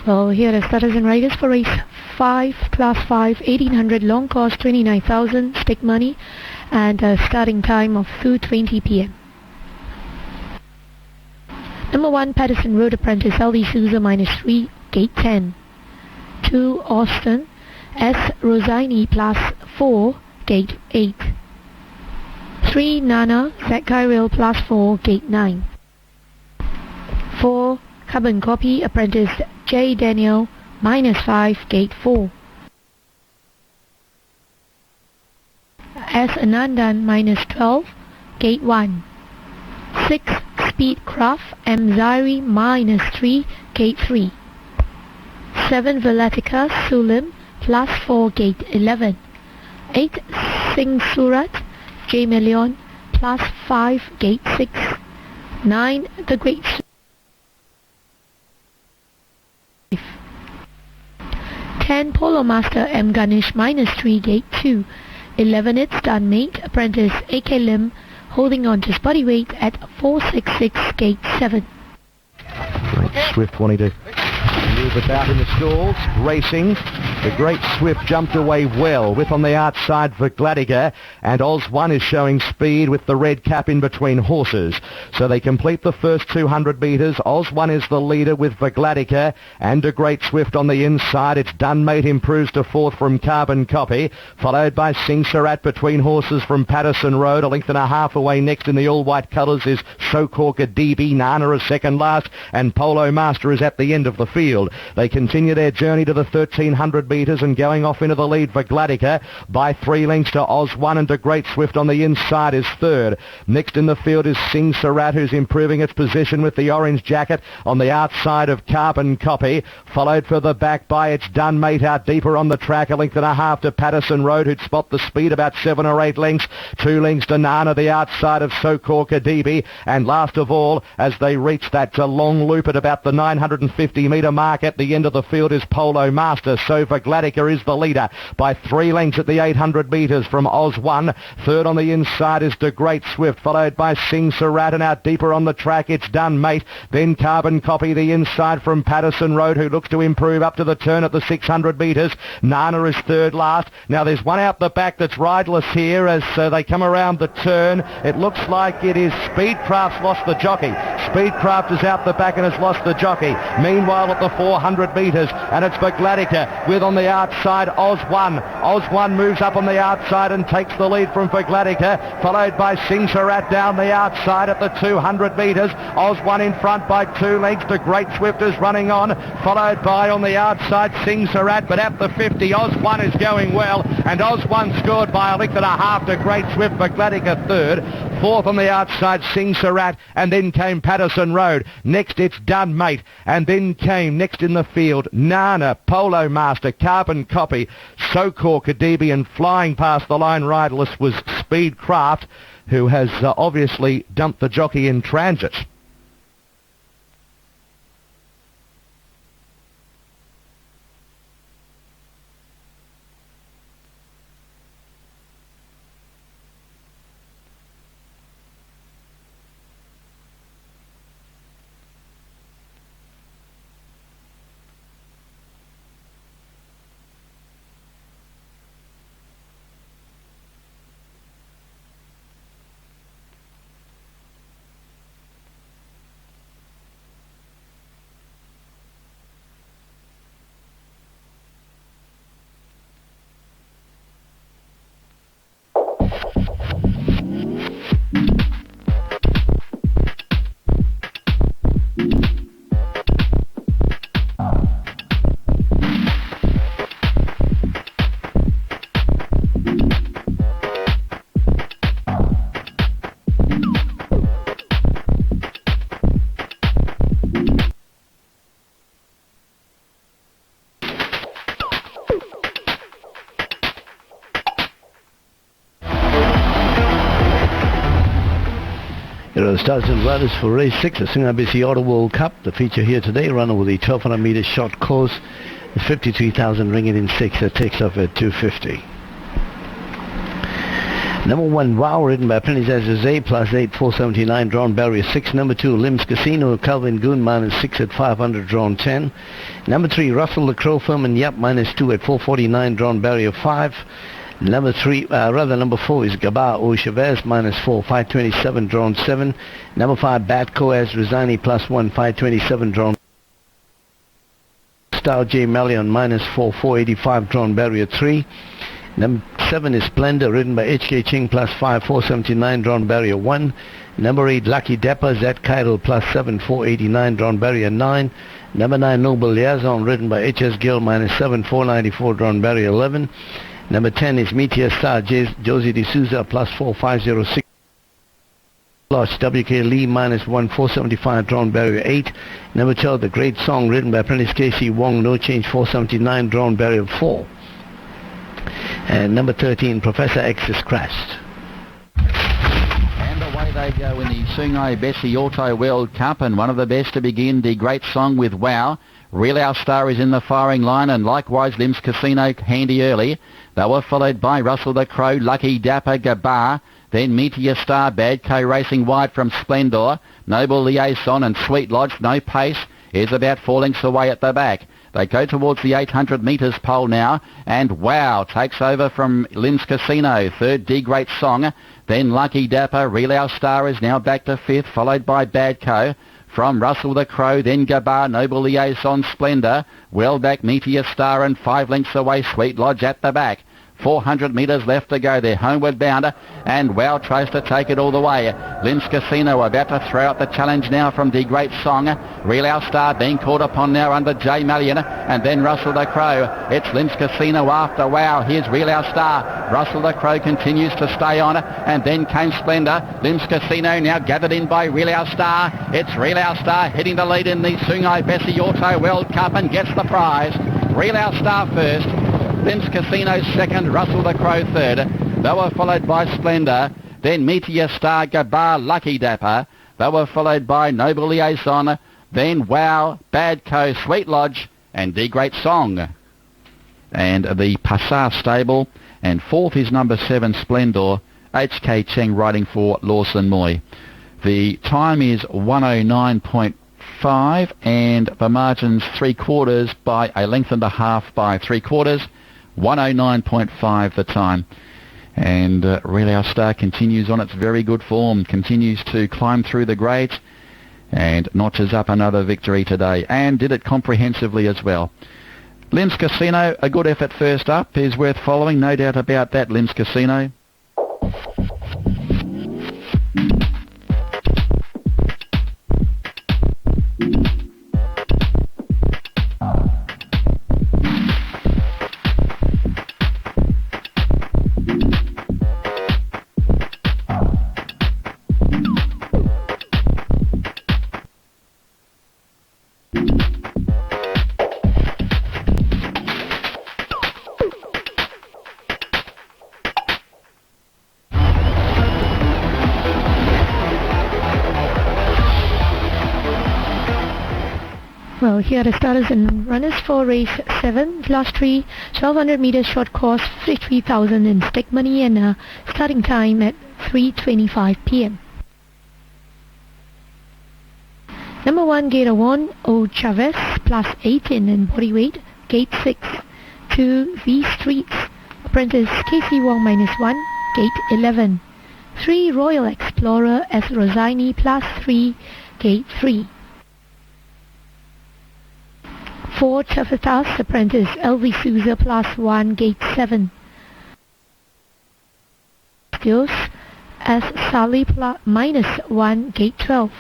Well, here are starters and riders for race 5, class 5, 1800, long cost 29,000, stick money, and a starting time of 2:20 p.m. Number 1, Patterson Road Apprentice, LD Souza -3, gate 10. 2, Austin, S. Rosini, plus 4, gate 8. 3, Nana, Z. Kyril, plus 4, gate 9. 4, Carbon Copy, Apprentice J. Daniel, -5, gate 4. S. Anandan, -12, gate 1. 6, Speedcraft, M. Zairi, -3, gate 3. 7, Velatica, Sulim, plus 4, gate 11. 8, Singh Surat, J. Million, plus 5, gate 6. 9, The Great 10, Polo Master M. Ganesh, -3, gate 2. 11, It's Done Mate, Apprentice A.K. Lim, holding on to spotty weight at 466, gate 7. Great Swift wanting to move about in the stalls, racing. The Great Swift jumped away well with on the outside for Gladiator, and Oz 1 is showing speed with the red cap in between horses. So they complete the first 200 metres. Oz 1 is the leader with Gladiator and a Great Swift on the inside. It's Done Mate improves to fourth from Carbon Copy, followed by Singh Surat between horses from Patterson Road. A length and a half away next in the all-white colours is Showcorker DB. Nana is second last, and Polo Master is at the end of the field. They continue their journey to the 1300 metres and going off into the lead for Gladiator by 3 lengths to Oz 1, and a Great Swift on the inside is third. Next in the field is Singh Surat, who's improving its position with the orange jacket on the outside of Carbon Copy, followed for the back by It's Done Mate out deeper on the track, a length and a half to Patterson Road, who'd spot the speed about 7 or 8 lengths. 2 lengths to Nana, the outside of Socorca DB, and last of all, as they reach that long loop at about the 950 metre mark at the end of the field, is Polo Master. So for Gladiator is the leader by 3 lengths at the 800 metres from Oz 1. Third on the inside is the Great Swift, followed by Singh Surat, and out deeper on the track It's Done Mate. Then Carbon Copy the inside from Patterson Road, who looks to improve up to the turn at the 600 metres. Nana is third last. Now there's one out the back that's riderless here as they come around the turn. It looks like it is Speedcraft's lost the jockey. Speedcraft is out the back and has lost the jockey. Meanwhile at the 400 metres, and it's for Gladiator with on the outside Oz 1. Oz 1 moves up on the outside and takes the lead from Gladiator, followed by Singh Surat down the outside at the 200 metres. Oz 1 in front by 2 lengths. The Great Swift is running on, followed by on the outside Singh Surat, but at the 50 Oz 1 is going well, and Oz 1 scored by a length and a half to Great Swift for Gladiator third. Fourth on the outside Singh Surat, and then came Patterson Road. Next It's Done Mate, and then came next in the field Nana, Polo Master, Carbon Copy, Socorca DB, and flying past the line riderless was Speedcraft, who has obviously dumped the jockey in transit. Here are the starters and riders for race 6, the Singapore BC Auto World Cup. The feature here today, runner with the 1200 metre short course, 53,000 ringgit in 6. That takes off at 250. Number 1, Wow, ridden by Apprentice Jose, plus 8, 479, drawn barrier 6. Number 2, Limbs Casino, Calvin Goon, minus 6 at 500, drawn 10. Number 3, Russell the Crow, Firman Yap, minus 2 at 449, drawn barrier 5. Number 4 is Gabar O Chavez, minus 4, 527, drawn 7. Number 5, Bad Coaz Rizani, plus 1, 527, drawn. Star J Malion, minus 4, 485, drawn barrier 3. Number 7 is Splendor, ridden by H.K. Ching, plus 5, 479, drawn barrier 1. Number 8, Lucky Dapper, Zed Kydal, plus 7, 489, drawn barrier 9. Number 9, Noble Liaison, ridden by H.S. Gill, minus 7, 494, drawn barrier 11. Number 10 is Meteor Star, Josie D'Souza, plus 4, 506. Lost W.K. Lee, minus 1, 475, drawn barrier 8. Number 12, The Great Song, ridden by Apprentice K.C. Wong, no change, 479, drawn barrier 4. And number 13, Professor X is crashed. And away they go in the Sungai Bessie Auto World Cup, and one of the best to begin, The Great Song with Wow. Real Our Star is in the firing line, and likewise Limbs Casino handy early. They were followed by Russell the Crow, Lucky Dapper, Gabar, then Meteor Star, Bad Co racing wide from Splendor. Noble Liaison and Sweet Lodge, no pace, is about 4 lengths away at the back. They go towards the 800 metres pole now, and Wow takes over from Limbs Casino. Third, D Great Song, then Lucky Dapper. Real Our Star is now back to 5th, followed by Bad Co. From Russell the Crow, then Gabar, Noble Liaison, Splendor. Well back Meteor Star, and 5 lengths away Sweet Lodge at the back. 400 metres left to go. They're homeward bound, and Wow tries to take it all the way. Limbs Casino about to throw out the challenge now from the Great Song. Real Our Star being caught upon now under J Malion, and then Russell the Crow. It's Limbs Casino after Wow. Here's Real Our Star. Russell the Crow continues to stay on, and then came Splendor. Limbs Casino now gathered in by Real Our Star. It's Real Our Star heading the lead in the Sungai Bessie Auto World Cup and gets the prize. Real Our Star first. Limbs Casino second, Russell the Crow third. They were followed by Splendor, then Meteor Star, Gabar, Lucky Dapper. They were followed by Noble Liaison, then Wow, Bad Co, Sweet Lodge, and The Great Song. And the Passar stable, and 4th is number 7, Splendor, H.K. Cheng riding for Lawson Moy. The time is 109.5, and the margin's 3/4 by a length and a half by 3/4. 109.5 the time. And Real Our Star continues on its very good form, continues to climb through the grades, and notches up another victory today, and did it comprehensively as well. Limbs Casino, a good effort first up, is worth following, no doubt about that, Limbs Casino. Well, here are the starters and runners for race 7, class 3, 1200 meters short course, 53,000 in stake money, and starting time at 3:25 p.m. Number 1, Gate 1, O Chavez, plus 18 in body weight, Gate 6. 2, V Streets, Apprentice KC Wong, minus 1, Gate 11. 3, Royal Explorer, S Rosini, plus 3, Gate 3. 4, Tafatas, Apprentice LV Souza, plus 1, Gate 7. Skills, S Sally, minus 1, Gate 12.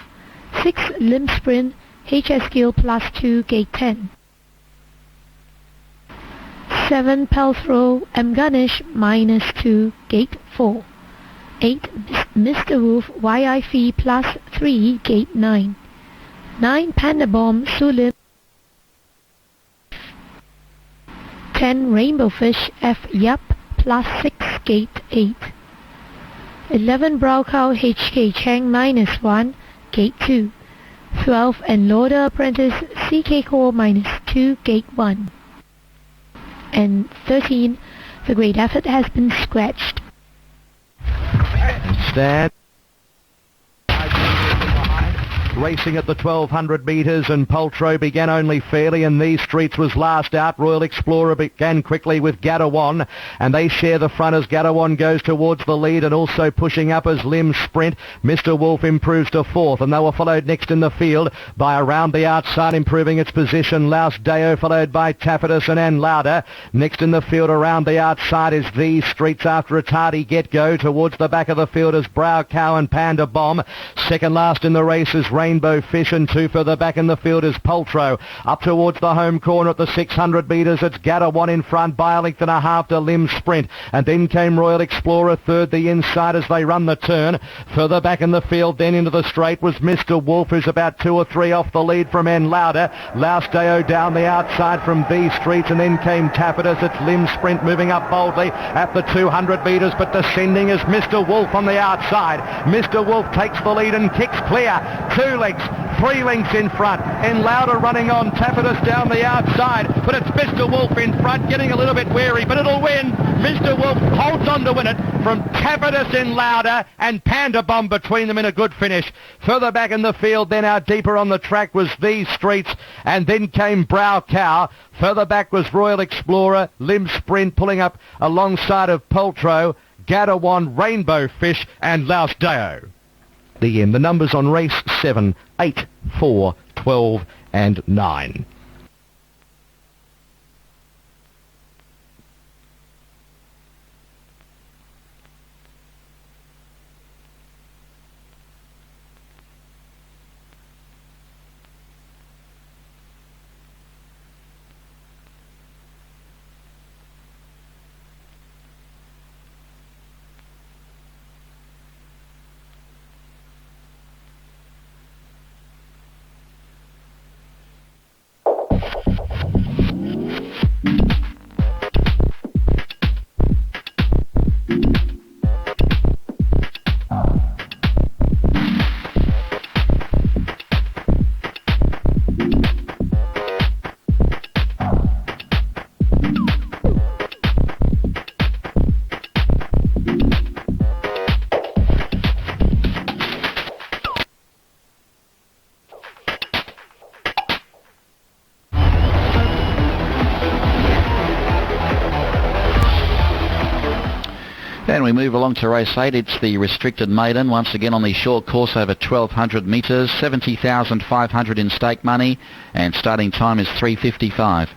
6, Limb Sprint, HS Gill, plus 2, Gate 10. 7, Pelthrow, M Ganesh, minus 2, Gate 4. 8, Mr. Wolf, YIF, plus 3, Gate 9. 9, Panda Bomb, Sulim. 10, Rainbow Fish, F Yup, plus 6, Gate 8. 11, Brow Cow, HK Chang, minus 1, Gate 2. 12, and Loader Apprentice, CK Core, minus 2, Gate 1. And 13, the great effort has been scratched. stand. Racing at the 1200 metres, and Poltro began only fairly, and These Streets was last out. Royal Explorer began quickly with Gadawan, and they share the front as Gadawan goes towards the lead, and also pushing up as Lim Sprint. Mr. Wolf improves to fourth, and they were followed next in the field by around the outside, improving its position, Laos Deo, followed by Tacitus and Ann Lauder. Next in the field around the outside is These Streets after a tardy get-go. Towards the back of the field is Brow Cow and Panda Bomb. Second last in the race is Rainbow Fish, and two further back in the field is Poltro. Up towards the home corner at the 600 metres, it's Gadawan in front by a length and a half to Lim Sprint, and then came Royal Explorer third, the inside as they run the turn. Further back in the field then into the straight was Mr. Wolf, who's about 2 or 3 off the lead from N. Lauder. Laos Deo down the outside from These Streets, and then came Tacitus. It's Lim Sprint moving up boldly at the 200 metres, but descending is Mr. Wolf on the outside. Mr. Wolf takes the lead and kicks clear. 2 lengths, 3 lengths in front. And Lauder running on, Tacitus down the outside, but it's Mr. Wolf in front, getting a little bit wary, but it'll win. Mr. Wolf holds on to win it from Tacitus in Lauder and Panda Bomb between them in a good finish. Further back in the field then, out deeper on the track, was These Streets, and then came Brow Cow. Further back was Royal Explorer, Lim Sprint pulling up alongside of Poltro, Gadawan, Rainbow Fish and Laos Deo. The numbers on race 7, 8, 4, 12 and 9. And we move along to race 8. It's the restricted maiden, once again on the short course over 1,200 metres, 70,500 in stake money, and starting time is 3:55.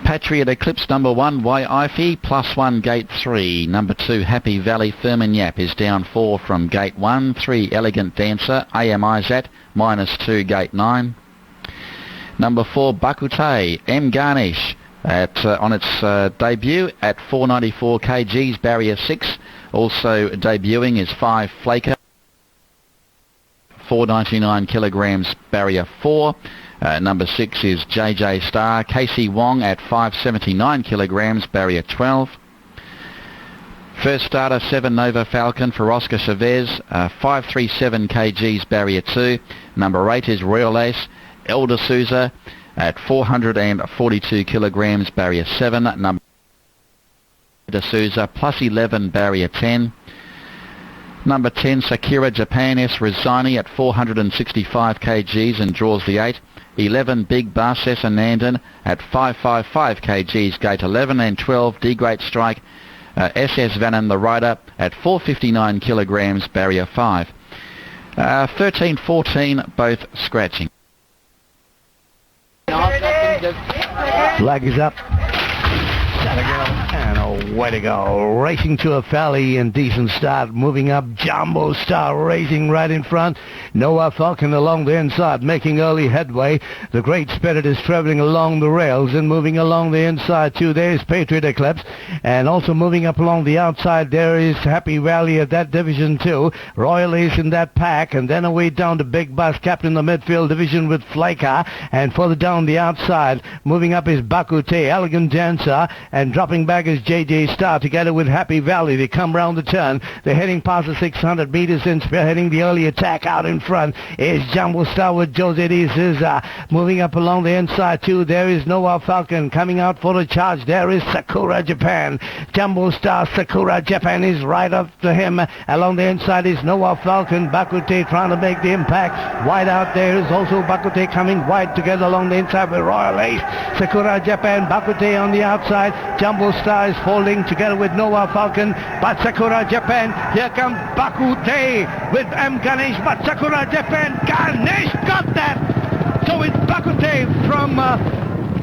Patriot Eclipse number 1, Waiifi, +1 gate 3. Number 2, Happy Valley Thurman Yap is down 4 from gate 1. 3, Elegant Dancer, AMIZAT, -2 gate 9. Number 4, Bakute, M Garnish, on its debut at 494 kgs, barrier 6. Also debuting is 5 Flaker, 499 kilograms, barrier 4. Number 6 is JJ Star, Casey Wong at 579 kilograms, barrier 12. First starter 7 Nova Falcon for Oscar Chavez, 537 kgs, barrier 2. Number 8 is Royal Ace, Elder Souza at 442 kilograms, barrier 7. Number D'Souza, +11, barrier 10. Number 10, Sakura Japan S. Rizani at 465 kgs and draws the 8. 11, Big Bass S. Anandan at 555 kgs, gate 11. And 12, D Great Strike, SS Vannon the rider at 459 kilograms, barrier 5. 13, 14, both scratching. Flag is up. And away to go. Racing to a fairly indecent start. Moving up, Jumbo Star racing right in front. Noah Falcon along the inside, making early headway. The Great Spirit is traveling along the rails and moving along the inside too. There is Patriot Eclipse. And also moving up along the outside, there is Happy Valley at that division too. Royal Ace in that pack. And then away down to Big Bus, captain the midfield division with Flaker. And further down the outside, moving up is Bakute, Elegant Dancer. And dropping back is JJ Star together with Happy Valley. They come round the turn. They're heading past the 600 meters and spearheading the early attack. Out in front is Jumbo Star with Jose de Souza moving up along the inside too. There is Noah Falcon coming out for the charge. There is Sakura Japan. Jumbo Star, Sakura Japan is right up to him. Along the inside is Noah Falcon. Bakute trying to make the impact. Wide out there is also Bakute coming wide together along the inside with Royal Ace. Sakura Japan, Bakute on the outside. Jumbo Star is folding together with Noah Falcon. But Sakura Japan, here comes Bakute with M. Ganesh. But Sakura Japan, Ganesh got that. So it's Bakute from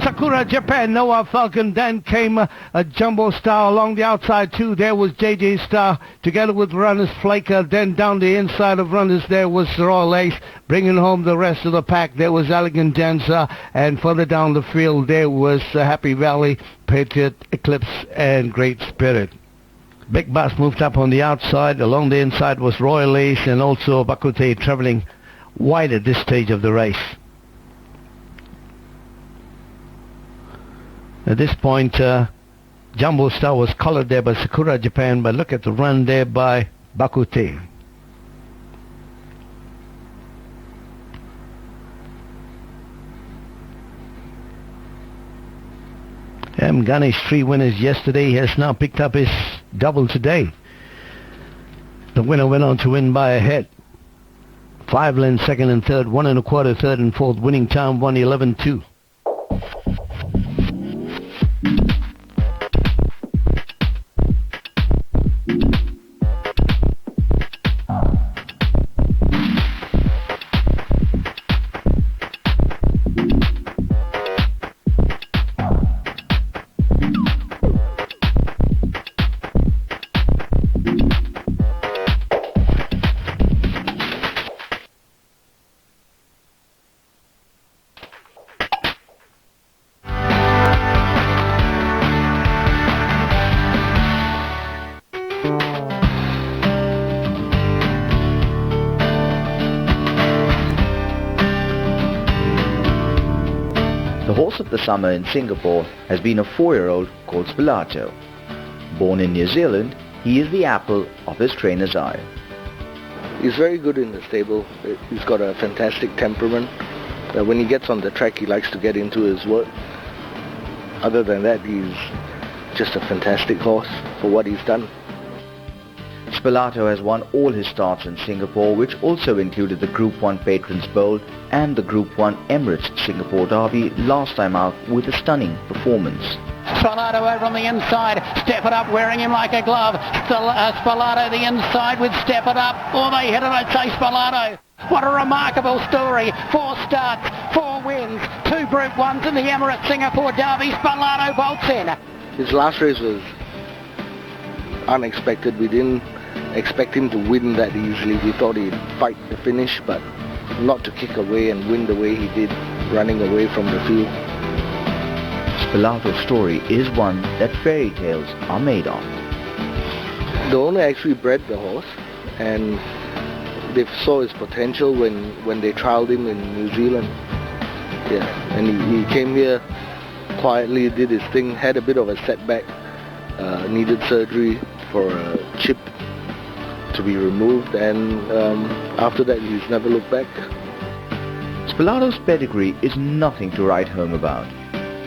Sakura Japan, Noah Falcon. Then came a Jumbo Star along the outside too. There was JJ Star together with Runners Flaker. Then down the inside of Runners there was Royal Ace bringing home the rest of the pack. There was Elegant Dancer, and further down the field there was Happy Valley, Patriot, Eclipse, and Great Spirit. Big Bus moved up on the outside. Along the inside was Royal Ace and also Bakute traveling wide at this stage of the race. At this point, Jumbo Star was collared there by Sakura Japan, but look at the run there by Bakute. M. Ganesh, 3 winners yesterday. He has now picked up his double today. The winner went on to win by a head. 5 lengths, second and third, 1 1/4, third and fourth. Winning time 1:11.2. The horse of the summer in Singapore has been a 4-year-old called Spalato. Born in New Zealand, he is the apple of his trainer's eye. He's very good in the stable. He's got a fantastic temperament. When he gets on the track, he likes to get into his work. Other than that, he's just a fantastic horse for what he's done. Spalato has won all his starts in Singapore, which also included the Group 1 Patrons Bowl and the Group 1 Emirates Singapore Derby, last time out with a stunning performance. Spalato over on the inside, Step It Up wearing him like a glove. Spalato the inside with Step It Up. Oh, they hit it, I'd say Spalato. What a remarkable story. 4 starts, 4 wins, 2 Group 1s in the Emirates Singapore Derby. Spalato bolts in. His last race was unexpected. We didn't expect him to win that easily. We thought he'd fight the finish, but not to kick away and win the way he did, running away from the field. Spalato's story is one that fairy tales are made of. The owner actually bred the horse, and they saw his potential when they trialed him in New Zealand. Yeah, and he came here quietly, did his thing, had a bit of a setback, needed surgery for a chip to be removed, and after that he's never looked back. Spalato's pedigree is nothing to write home about,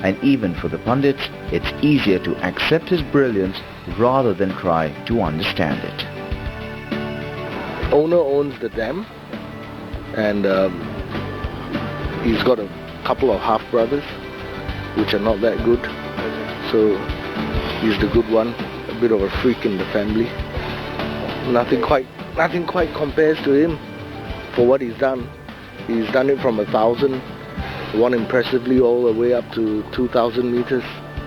and even for the pundits, it's easier to accept his brilliance rather than try to understand it. Owner owns the dam, and he's got a couple of half-brothers which are not that good, so he's the good one, a bit of a freak in the family. Nothing quite compares to him for what he's done. He's done it from 1,000, won impressively all the way up to 2,000 meters.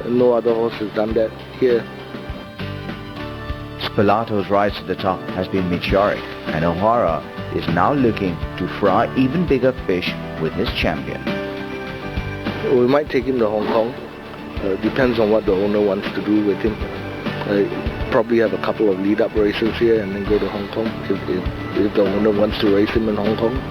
No other horse has done that here. Spalato's rise to the top has been meteoric, and O'Hara is now looking to fry even bigger fish with his champion. We might take him to Hong Kong. Depends on what the owner wants to do with him. Probably have a couple of lead-up races here and then go to Hong Kong if the owner wants to race him in Hong Kong.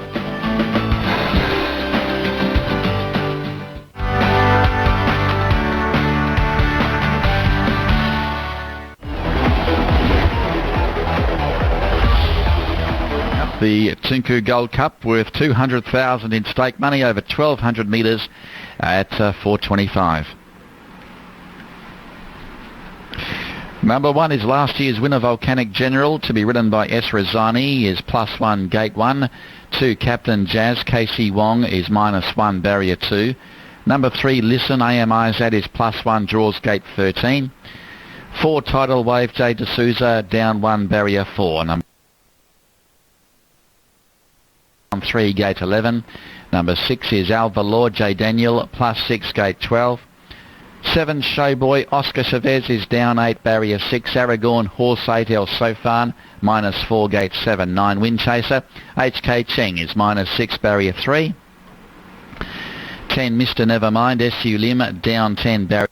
the Tinku Gold Cup worth $200,000 in stake money over 1,200 metres at 4.25. Number 1 is last year's winner, Volcanic General, to be ridden by S. Razani, is +1, gate 1. 2, Captain Jazz, Casey Wong, is -1, barrier 2. Number 3, Listen, AMIZAD, is +1, draws gate 13. 4, Tidal Wave, J. D'Souza, down 1, barrier 4. Number 3, gate 11. Number 6 is Alva Lord, J. Daniel, +6, gate 12. 7, Showboy, Oscar Chavez, is down 8, barrier 6. Aragorn, Horse 8, El Sofan, -4, gate 7. 9, Wind Chaser, HK Cheng, is -6, barrier 3. 10, Mr. Nevermind, SU Lim, down 10, barrier.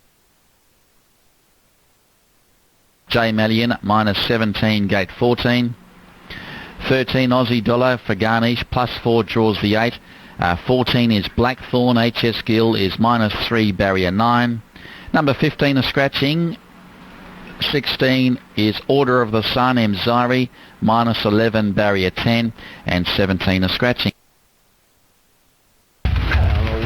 J. Malian, -17, gate 14. 13, Aussie Dollar for Garnish, +4, draws the 8. 14 is Blackthorn, HS Gill, is -3, barrier 9. Number 15 is Scratching. 16 is Order of the Sun, Mzari, -11, barrier 10. And 17 is Scratching.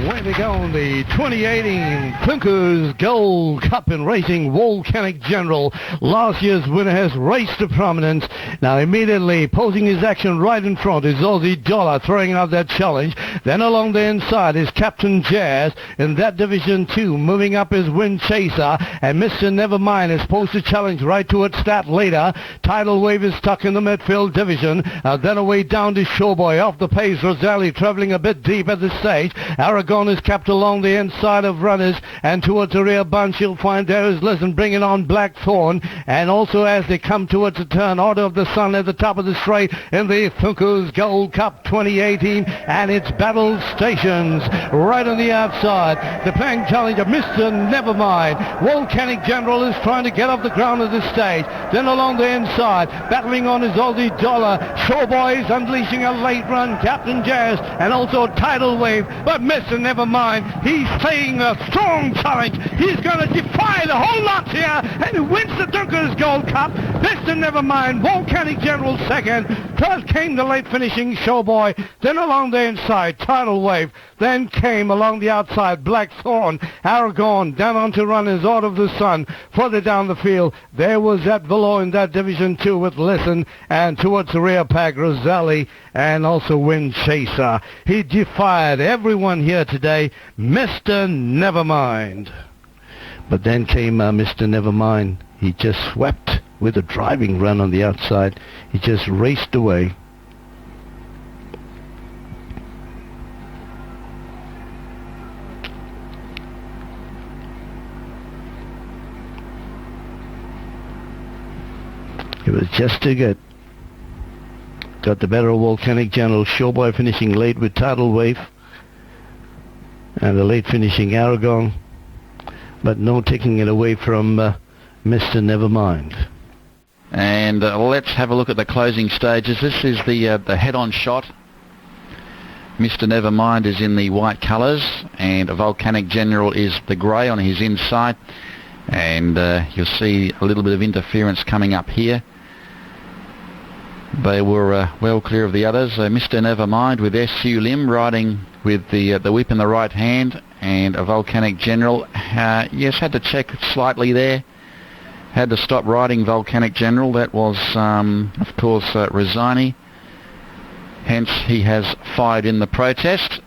Way to go on the 2018 Thinker's Gold Cup in Racing. Volcanic General, last year's winner, has raced to prominence. Now immediately posing his action right in front is Aussie Dollar, throwing out that challenge. Then along the inside is Captain Jazz. In that division 2, moving up is Wind Chaser, and Mr. Nevermind has posed a challenge right towards Stat later. Tidal Wave is stuck in the midfield division. Then away down to Showboy, off the pace. Rosalie travelling a bit deep at this stage. Aragon is kept along the inside of runners, and towards the rear bunch you'll find there is Listen bringing on Blackthorn, and also as they come towards the turn, Order of the Sun at the top of the straight in the Thinker's Gold Cup 2018, and it's battle stations right on the outside. The playing challenger, Mr. Nevermind. Volcanic General is trying to get off the ground at this stage. Then along the inside, battling on his Aussie Dollar. Showboy is unleashing a late run, Captain Jazz, and also Tidal Wave, but Mr. Nevermind, he's playing a strong challenge. He's going to defy the whole lot here, and he wins the Thinker's Gold Cup. Mr. Nevermind, Volcanic General second. Third came the late finishing Showboy. Then along the inside, Tidal Wave. Then came along the outside, Blackthorn. Aragon down onto runners, Order of the Sun. Further down the field, there was that below in that division 2 with Listen, and towards the rear pack, Rosalie, and also Wind Chaser. He defied everyone here today, Mr. Nevermind. But then came Mr. Nevermind. He just swept with a driving run on the outside. He just raced away. It was just too good. Got the better of Volcanic General. Showboy finishing late with Tidal Wave, and the late finishing Aragon, but no taking it away from Mr. Nevermind. And let's have a look at the closing stages. This is the head-on shot. Mr. Nevermind is in the white colours, and Volcanic General is the grey on his inside. And you'll see a little bit of interference coming up here. They were well clear of the others. Mr. Nevermind with SU Lim riding with the whip in the right hand, and a Volcanic General. Yes, had to check slightly there. Had to stop riding Volcanic General. That was, of course, Razani. Hence, he has fired in the protest.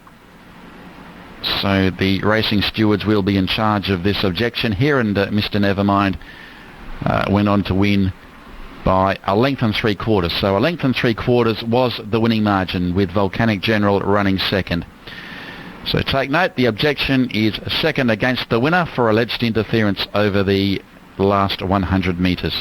So the racing stewards will be in charge of this objection here, and Mr. Nevermind went on to win by a length and 3/4. So a length and 3/4 was the winning margin, with Volcanic General running second. So take note, the objection is second against the winner for alleged interference over the last 100 metres.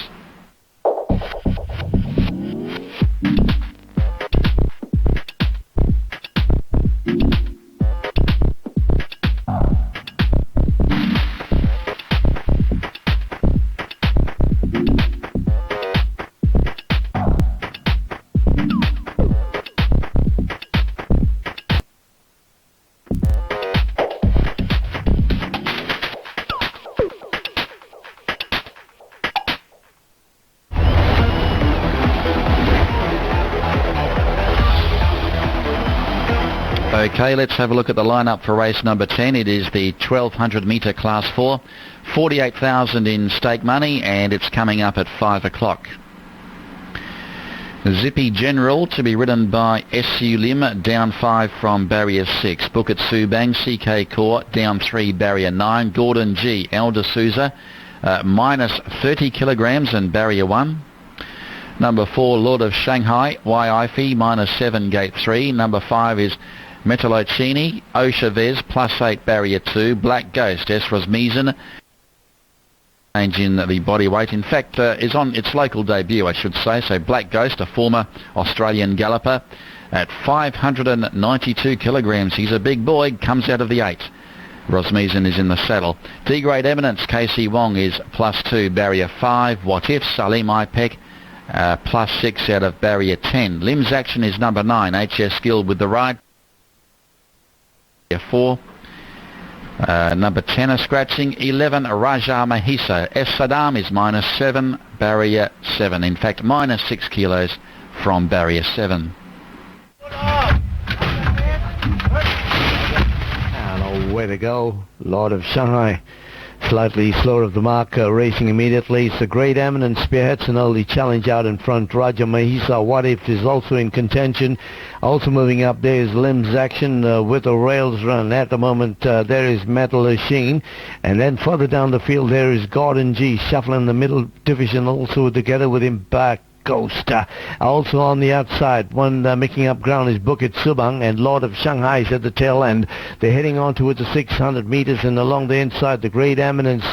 Okay, let's have a look at the lineup for race number 10. It is the 1200 metre class 4, 48,000 in stake money, and it's coming up at 5 o'clock. Zippy General to be ridden by SU Lim, down 5 from barrier 6. Bukit Subang, CK Core, down 3, barrier 9. Gordon G, El D'Souza, minus 30 kilograms and barrier 1. Number 4, Lord of Shanghai, YIFI, minus 7, gate 3. Number 5 is Metalocini, O Chavez, plus 8, barrier 2. Black Ghost, S. Rosmizan, change in the body weight. In fact, is on its local debut, I should say. So Black Ghost, a former Australian galloper, at 592 kilograms. He's a big boy, comes out of the 8. Rosmizan is in the saddle. D-grade Eminence, Casey Wong is plus 2, barrier 5. What If, Salim Ipek, plus 6 out of barrier 10. Limbs Action is number 9, HS Skill with the ride. 4. Number 10 is scratching. 11, Raja Mahisa. S. Saddam is minus 7, barrier 7. In fact, minus 6 kilos from barrier 7. And away to go. Lord of Shanghai. Slightly slower of the mark, racing immediately. It's a Great Eminence, spearheads an early challenge out in front. Raja Mahisa, What If, is also in contention. Also moving up there is Limbs Action with a rails run. At the moment there is Metal Sheen. And then further down the field there is Gordon G, shuffling the middle division also together with him back. Ghost. Also on the outside, one making up ground is Bukit Subang, and Lord of Shanghai is at the tail end. They're heading on towards the 600 meters, and along the inside, the Great Eminence,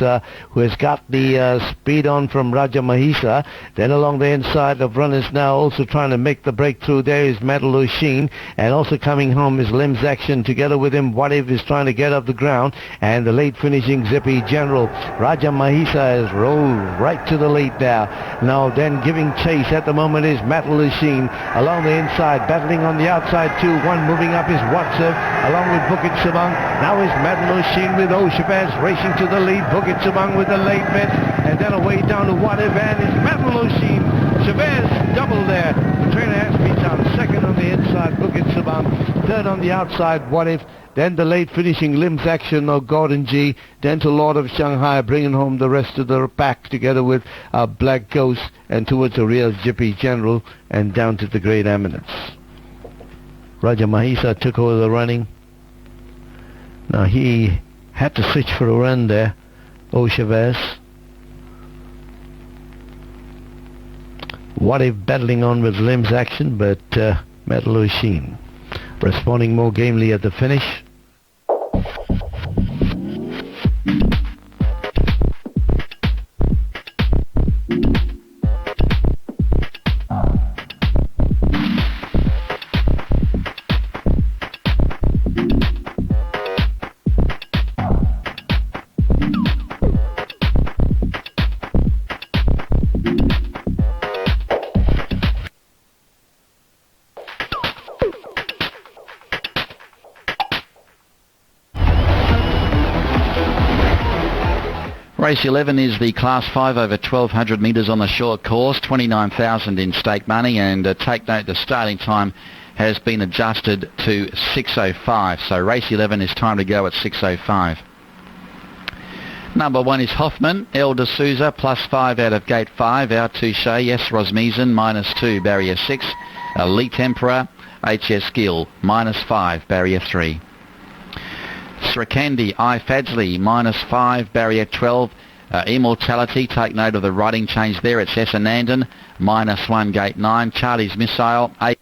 who has got the speed on from Raja Mahisa. Then along the inside of runners now, also trying to make the breakthrough, there is Metal Sheen, and also coming home is Limbs Action. Together with him, What If is trying to get off the ground, and the late finishing Zippy General. Raja Mahisa has rolled right to the lead now. Now then giving chase at the moment is Metal Sheen along the inside, battling on the outside too. One moving up is Watson along with Bukit Subang. Now is Metal Sheen with O Chavez racing to the lead. Bukit Subang with the late bet, and then away down to What If, and is Metal Sheen. Chavez double there. The trainer has been down second on the inside, Bukit Subang. Third on the outside, What If. Then the late finishing Limbs Action of Gordon G. Then to Lord of Shanghai, bringing home the rest of the pack together with Black Ghost, and towards the rear Zippy General, and down to the Great Eminence. Raja Mahisa took over the running. Now he had to switch for a run there. O Chavez. What If battling on with Limbs Action, but Metal Sheen responding more gamely at the finish. Race 11 is the Class 5 over 1,200 metres on the short course, 29,000 in stake money, and take note the starting time has been adjusted to 6:05, so race 11 is time to go at 6:05. Number 1 is Hoffman, El D'Souza, plus 5 out of gate 5, Our Touche, Yes Rosmizan, minus 2, barrier 6, Elite Emperor, HS Gill, minus 5, barrier 3. Srakandi, I Fadsley, minus 5, barrier 12. Immortality, take note of the riding change there. It's Essanandan, minus 1, gate 9. Charlie's Missile, 8,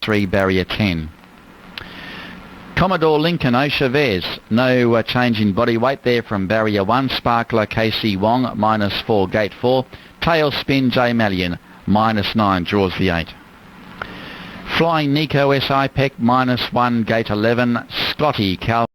3, barrier 10. Commodore Lincoln, O Chavez, no change in body weight there from barrier 1. Sparkler, Casey Wong, minus 4, gate 4. Tailspin, J Malian, minus 9, draws the 8. Flying Nico S. Ipek, minus 1, gate 11. Scotty, Cal